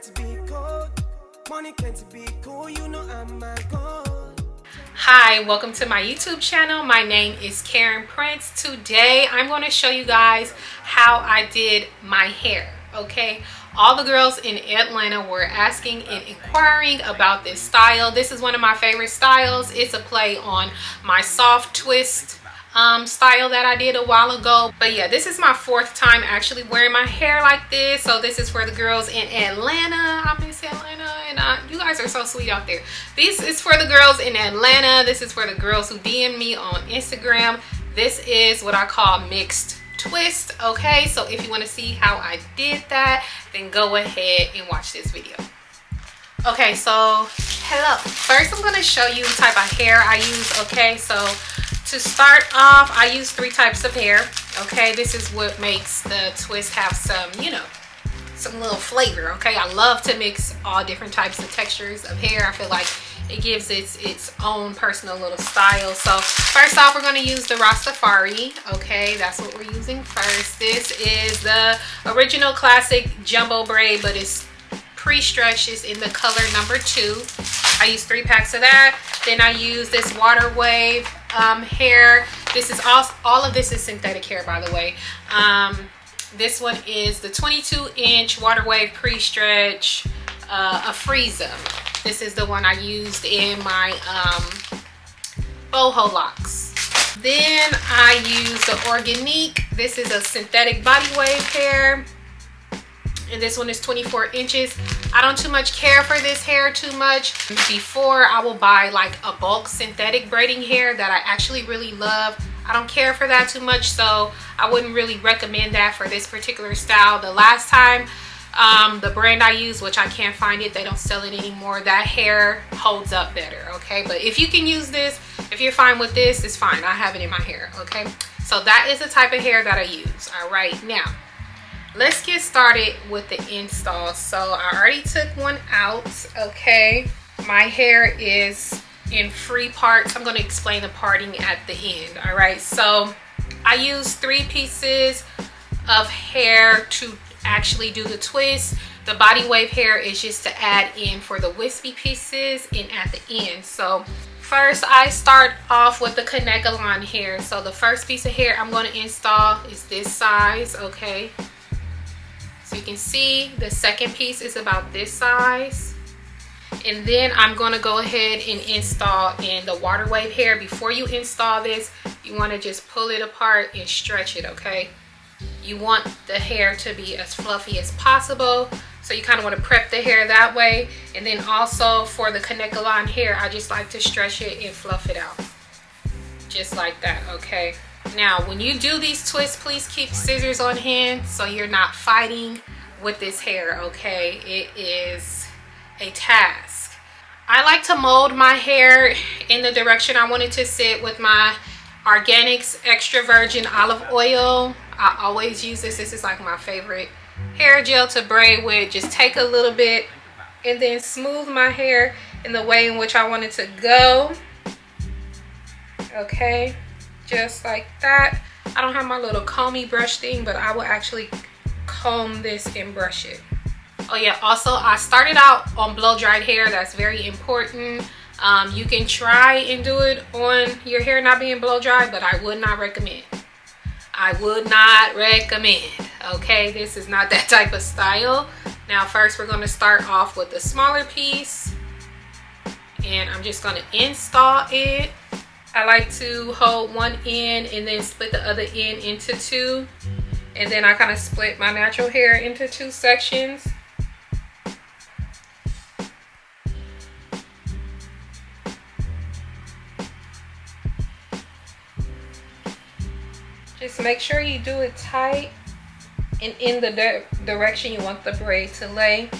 to be cold. Money plenty be cool, you know I'm my goal. Hi, welcome to my YouTube channel. My name is Caryn Prince. Today I'm going to show you guys how I did my hair. Okay, all the girls in Atlanta were asking and inquiring about this style. This is one of my favorite styles. It's a play on my soft twist style that I did a while ago. But yeah, this is my fourth time actually wearing my hair like this. So this is for the girls in Atlanta. I miss Atlanta, and you guys are so sweet out there. This is for the girls in Atlanta. This is for the girls who DM me on Instagram. This is what I call mixed twist. Okay, so if you want to see how I did that, then go ahead and watch this video. Okay, so hello. First I'm going to show you the type of hair I use. Okay, so to start off, I use 3 types of hair. Okay, this is what makes the twist have some, you know, some little flavor. Okay, I love to mix all different types of textures of hair. I feel like it gives its own personal little style. So first off, we're going to use the Rastafari. Okay, that's what we're using first. This is the original classic jumbo braid, but it's pre-stretched. It's in the color number 2. I use 3 packs of that. Then I use this water wave hair. This is all of this is synthetic hair, by the way. This one is the 22-inch water wave pre-stretch a freezer. This is the one I used in my boho locks. Then I use the Organique. This is a synthetic body wave hair, and this one is 24 inches. I don't too much care for this hair too much. Before, I will buy like a bulk synthetic braiding hair that I actually really love. I don't care for that too much, so I wouldn't really recommend that for this particular style. The last time, the brand I use, which I can't find it, they don't sell it anymore, that hair holds up better. Okay, but if you can use this, if you're fine with this, it's fine. I have it in my hair. Okay, so that is the type of hair that I use. All right, now let's get started with the install. So I already took one out. Okay, my hair is in free parts. I'm going to explain the parting at the end. All right, so I use 3 pieces of hair to actually do the twist. The body wave hair is just to add in for the wispy pieces and at the end. So first I start off with the Kanekalon hair. So the first piece of hair I'm going to install is this size. Okay, so you can see the second piece is about this size. And then I'm going to go ahead and install in the water wave hair. Before you install this, you want to just pull it apart and stretch it. Okay, you want the hair to be as fluffy as possible, so you kind of want to prep the hair that way. And then also for the Kanekalon hair, I just like to stretch it and fluff it out just like that. Okay, now when you do these twists, please keep scissors on hand so you're not fighting with this hair. Okay, it is a task. I like to mold my hair in the direction I want it to sit with my Organics extra virgin olive oil. I always use this. This is like my favorite hair gel to braid with. Just take a little bit and then smooth my hair in the way in which I want it to go. Okay, just like that. I don't have my little combie brush thing, but I will actually comb this and brush it. Oh yeah, also I started out on blow dried hair. That's very important. You can try and do it on your hair not being blow dried, but I would not recommend. I would not recommend. Okay, this is not that type of style. Now first we're going to start off with the smaller piece, and I'm just going to install it. I like to hold one end and then split the other end into 2, and then I kind of split my natural hair into 2 sections. Just make sure you do it tight and in the direction you want the braid to lay.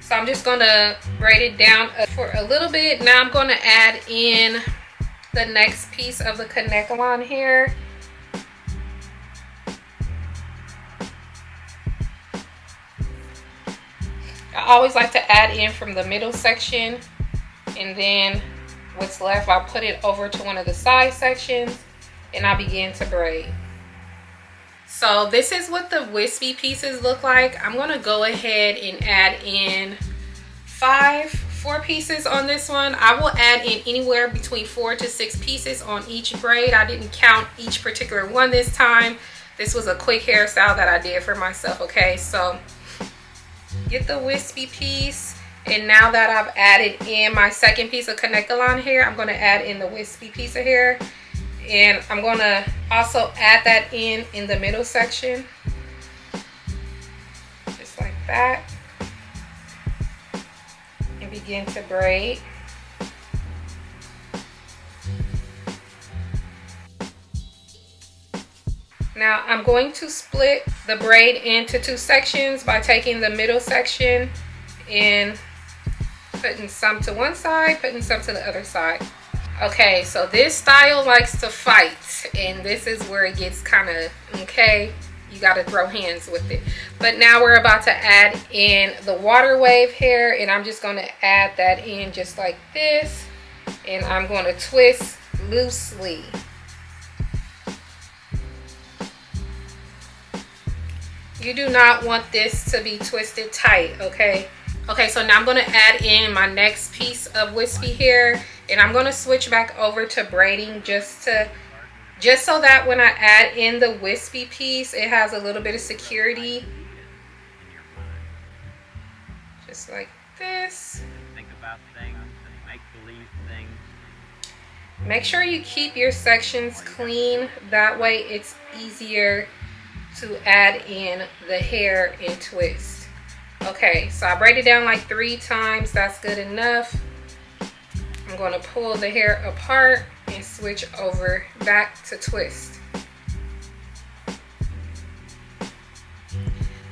So I'm just going to braid it down for a little bit. Now I'm going to add in the next piece of the Kanekalon hair. I always like to add in from the middle section, and then what's left I'll put it over to one of the side sections and I begin to braid. So this is what the wispy pieces look like. I'm gonna go ahead and add in 4 pieces on this one. I will add in anywhere between 4 to 6 pieces on each braid. I didn't count each particular one this time. This was a quick hairstyle that I did for myself, okay? So get the wispy piece, and now that I've added in my second piece of connect-a-line hair, I'm gonna add in the wispy piece of hair, and I'm gonna also add that in the middle section, just like that. Begin to braid. Now I'm going to split the braid into 2 sections by taking the middle section and putting some to one side, putting some to the other side. Okay, so this style likes to fight, and this is where it gets kind of, okay, you got to throw hands with it. But now we're about to add in the water wave hair, and I'm just going to add that in just like this, and I'm going to twist loosely. You do not want this to be twisted tight, okay? Okay, so now I'm going to add in my next piece of wispy hair, and I'm going to switch back over to braiding just so that when I add in the wispy piece, it has a little bit of security. Just like this. Think about things and make believe things. Make sure you keep your sections clean. That way it's easier to add in the hair and twist. Okay, so I braided down like 3 times. That's good enough. I'm going to pull the hair apart and switch over back to twist.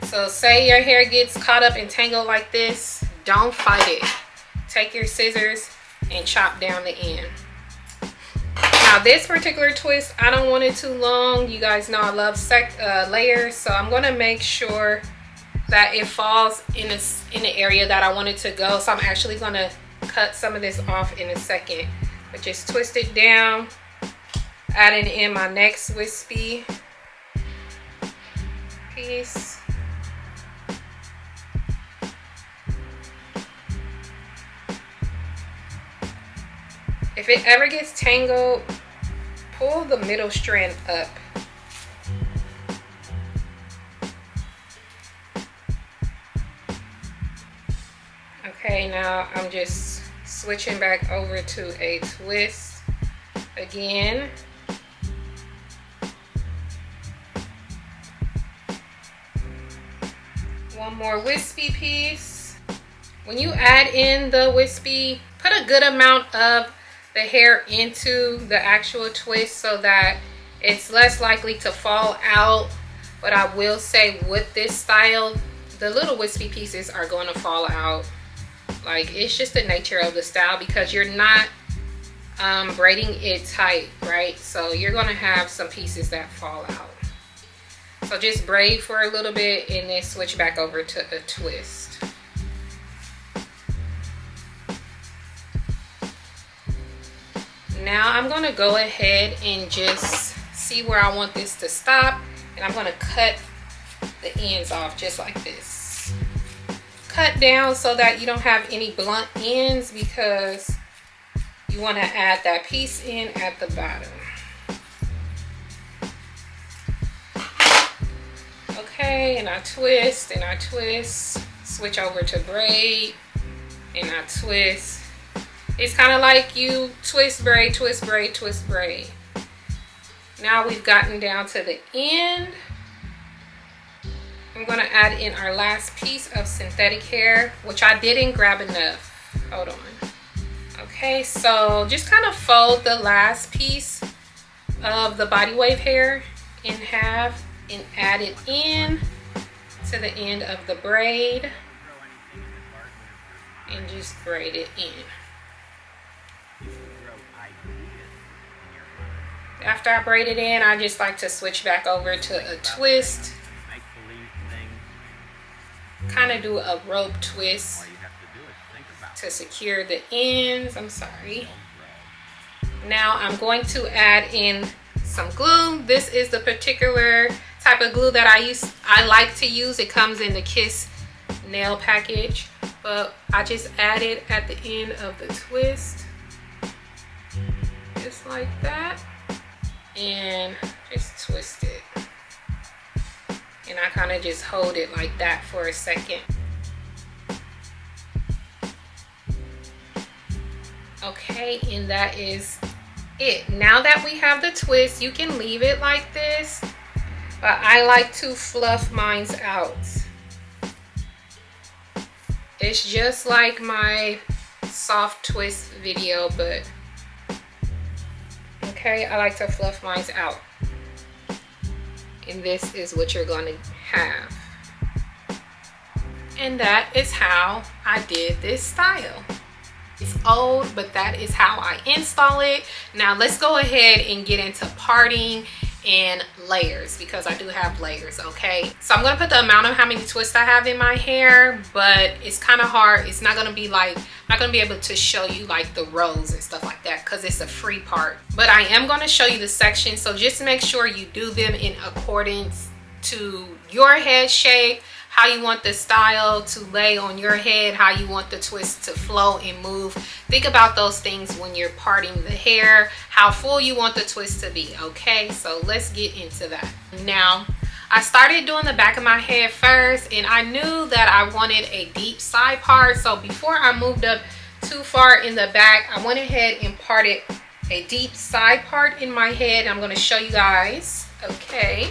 So say your hair gets caught up and tangled like this, don't fight it. Take your scissors and chop down the end. Now this particular twist, I don't want it too long. You guys know I love layers, so I'm going to make sure that it falls in the area that I want it to go. So I'm actually going to cut some of this off in a second, but just twist it down, adding in my next wispy piece. If it ever gets tangled, pull the middle strand up. Okay, now I'm just switching back over to a twist again. One more wispy piece. When you add in the wispy, put a good amount of the hair into the actual twist so that it's less likely to fall out. But I will say with this style, the little wispy pieces are going to fall out. Like, it's just the nature of the style because you're not braiding it tight, right? So you're going to have some pieces that fall out. So just braid for a little bit and then switch back over to a twist. Now I'm going to go ahead and just see where I want this to stop, and I'm going to cut the ends off just like this. Cut down so that you don't have any blunt ends because you want to add that piece in at the bottom. Okay, and I twist and I twist, switch over to braid, and I twist. It's kind of like you twist, braid, twist, braid, twist, braid. Now we've gotten down to the end. I'm going to add in our last piece of synthetic hair, which I didn't grab enough. Hold on. Okay, so just kind of fold the last piece of the body wave hair in half and add it in to the end of the braid and just braid it in. After I braid it in, I just like to switch back over to a twist. Kind of do a rope twist to secure the ends. I'm sorry. Now I'm going to add in some glue. This is the particular type of glue that I like to use. It comes in the Kiss nail package, but I just add it at the end of the twist, just like that, and just twist it. And I kind of just hold it like that for a second. Okay, and that is it. Now that we have the twist, you can leave it like this, but I like to fluff mine out. It's just like my soft twist video, but okay, I like to fluff mine out. And this is what you're going to have. And that is how I did this style. It's old, but that is how I install it. Now let's go ahead and get into parting and layers, because I do have layers. Okay, so I'm gonna put the amount of how many twists I have in my hair, but it's kind of hard. It's not gonna be like, I'm not gonna be able to show you like the rows and stuff like that because it's a free part, but I am going to show you the section. So just make sure you do them in accordance to your head shape, how you want the style to lay on your head, how you want the twist to flow and move. Think about those things when you're parting the hair, how full you want the twist to be. Okay, so let's get into that. Now, I started doing the back of my head first, and I knew that I wanted a deep side part. So before I moved up too far in the back, I went ahead and parted a deep side part in my head. I'm going to show you guys. Okay.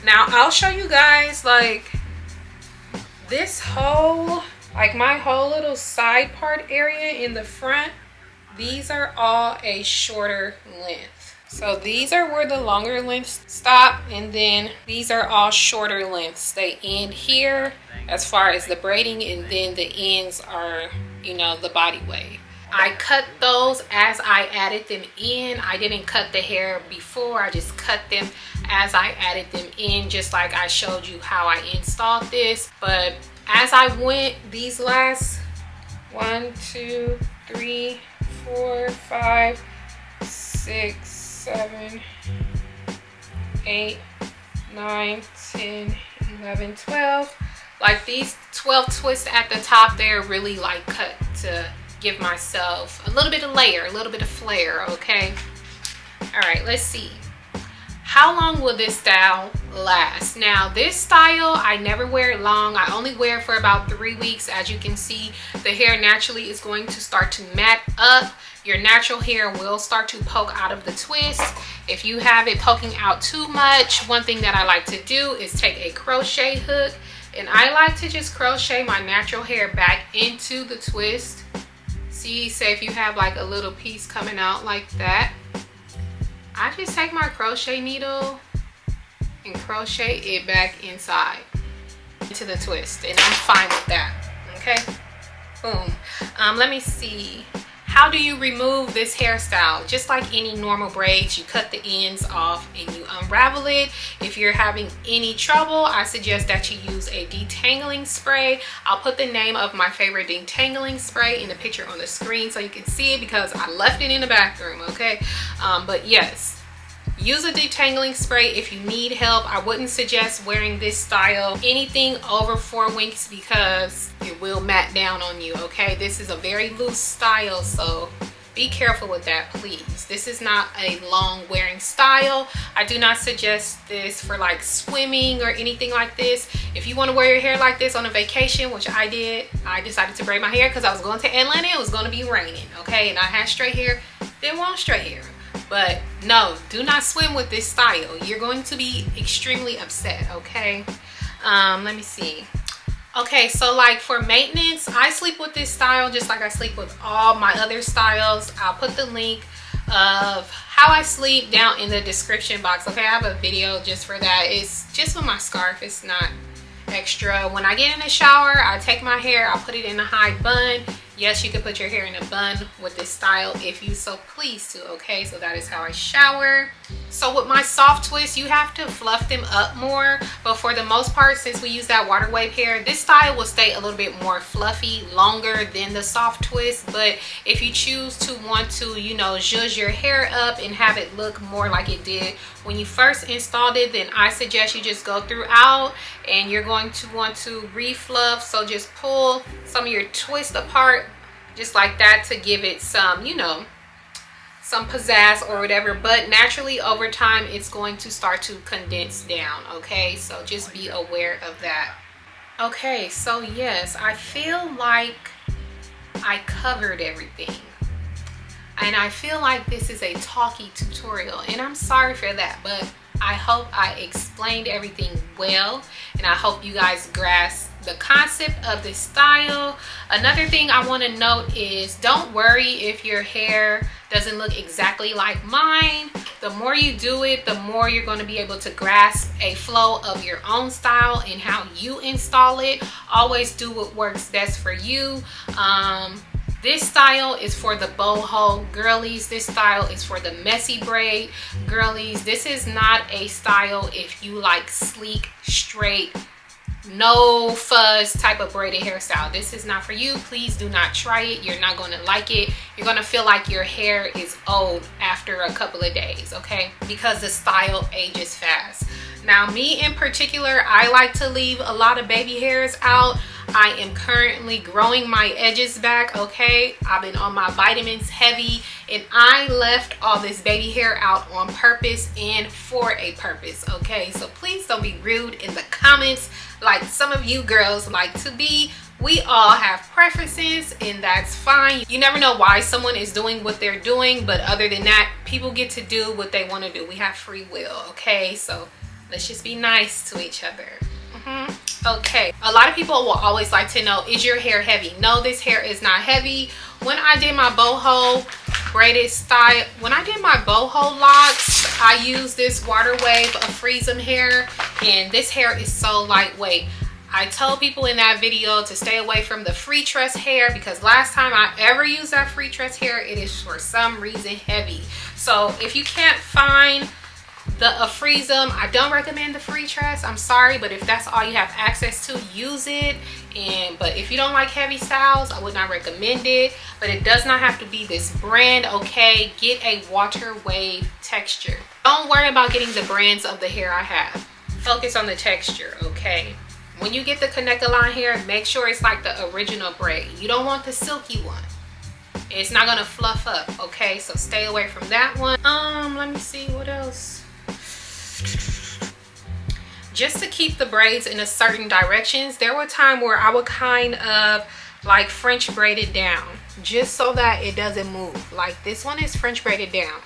Now I'll show you guys like this whole, like my whole little side part area in the front. These are all a shorter length. So these are where the longer lengths stop, and then these are all shorter lengths. They end here as far as the braiding, and then the ends are, you know, the body wave. I cut those as I added them in. I didn't cut the hair before, I just cut them as I added them in, just like I showed you how I installed this. But as I went, these last 1, 2, 3, 4, 5, 6, 7, 8, 9, 10, 11, 12. Like these 12 twists at the top, they're really like cut to give myself a little bit of layer, a little bit of flair. Okay, all right, let's see. How long will this style last? Now this style, I never wear it long. I only wear it for about 3 weeks. As you can see, the hair naturally is going to start to mat up. Your natural hair will start to poke out of the twist. If you have it poking out too much, one thing that I like to do is take a crochet hook, and I like to just crochet my natural hair back into the twist. See, say if you have like a little piece coming out like that, I just take my crochet needle and crochet it back inside into the twist, and I'm fine with that. Okay, boom. Let me see. How do you remove this hairstyle? Just like any normal braids, you cut the ends off and you unravel it. If you're having any trouble, I suggest that you use a detangling spray. I'll put the name of my favorite detangling spray in the picture on the screen so you can see it, because I left it in the bathroom. Okay, but yes, use a detangling spray if you need help. I wouldn't suggest wearing this style anything over 4 weeks because it will mat down on you. Okay, this is a very loose style, so be careful with that, please. This is not a long wearing style. I do not suggest this for like swimming or anything like this. If you want to wear your hair like this on a vacation, which I did, I decided to braid my hair because I was going to Atlanta. It was going to be raining, okay, and I had straight hair, didn't want straight hair. But no, do not swim with this style. You're going to be extremely upset, okay? Let me see. Okay, so like for maintenance, I sleep with this style just like I sleep with all my other styles. I'll put the link of how I sleep down in the description box, okay? I have a video just for that. It's just with my scarf. It's not extra. When I get in the shower, I take my hair, I'll put it in a high bun. Yes, you can put your hair in a bun with this style if you so please to, okay? So that is how I shower. So with my soft twist, you have to fluff them up more, but for the most part, since we use that water wave hair, this style will stay a little bit more fluffy longer than the soft twist. But if you choose to want to, you know, zhuzh your hair up and have it look more like it did when you first installed it, then I suggest you just go throughout and you're going to want to refluff. So just pull some of your twist apart just like that to give it some, you know, some pizzazz or whatever. But naturally over time it's going to start to condense down, okay? So just be aware of that. Okay, so yes, I feel like I covered everything, and I feel like this is a talky tutorial, and I'm sorry for that, but I hope I explained everything well, and I hope you guys grasp the concept of this style. Another thing I want to note is don't worry if your hair doesn't look exactly like mine. The more you do it, the more you're going to be able to grasp a flow of your own style and how you install it. Always do what works best for you. This style is for the boho girlies. This style is for the messy braid girlies. This is not a style if you like sleek, straight, no fuzz type of braided hairstyle. This is not for you. Please do not try it. You're not going to like it. You're going to feel like your hair is old after a couple of days, okay? Because the style ages fast. Now, me in particular, I like to leave a lot of baby hairs out. I am currently growing my edges back, okay? I've been on my vitamins heavy, and I left all this baby hair out on purpose and for a purpose, okay? So please don't be rude in the comments like some of you girls like to be. We all have preferences, and that's fine. You never know why someone is doing what they're doing, but other than that, people get to do what they want to do. We have free will, okay? So let's just be nice to each other. Okay, a lot of people will always like to know, is your hair heavy? No, this hair is not heavy. When I did my boho braided style, when I did my boho locks, I used this water wave of freeze them hair, and this hair is so lightweight. I told people in that video to stay away from the free tress hair, because last time I ever used that free tress hair, it is for some reason heavy. So if you can't find the freeze them, I don't recommend the free tress. I'm sorry, but if that's all you have access to, use it. But if you don't like heavy styles, I would not recommend it. But it does not have to be this brand, okay? Get a water wave texture. Don't worry about getting the brands of the hair I have. Focus on the texture, okay? When you get the connector line hair, make sure it's like the original braid. You don't want the silky one. It's not gonna fluff up, okay? So stay away from that one. Let me see what else. Just to keep the braids in a certain directions, there were times where I would kind of like French braid it down, just so that it doesn't move. Like this one is French braided down.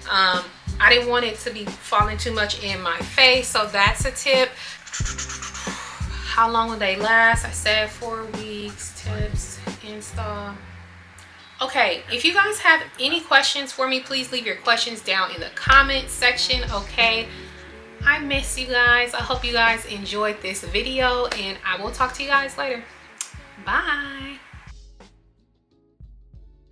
I didn't want it to be falling too much in my face, so that's a tip. How long will they last? I said 4 weeks. Tips, install. Okay, if you guys have any questions for me, please leave your questions down in the comment section, okay? I miss you guys. I hope you guys enjoyed this video, and I will talk to you guys later. Bye.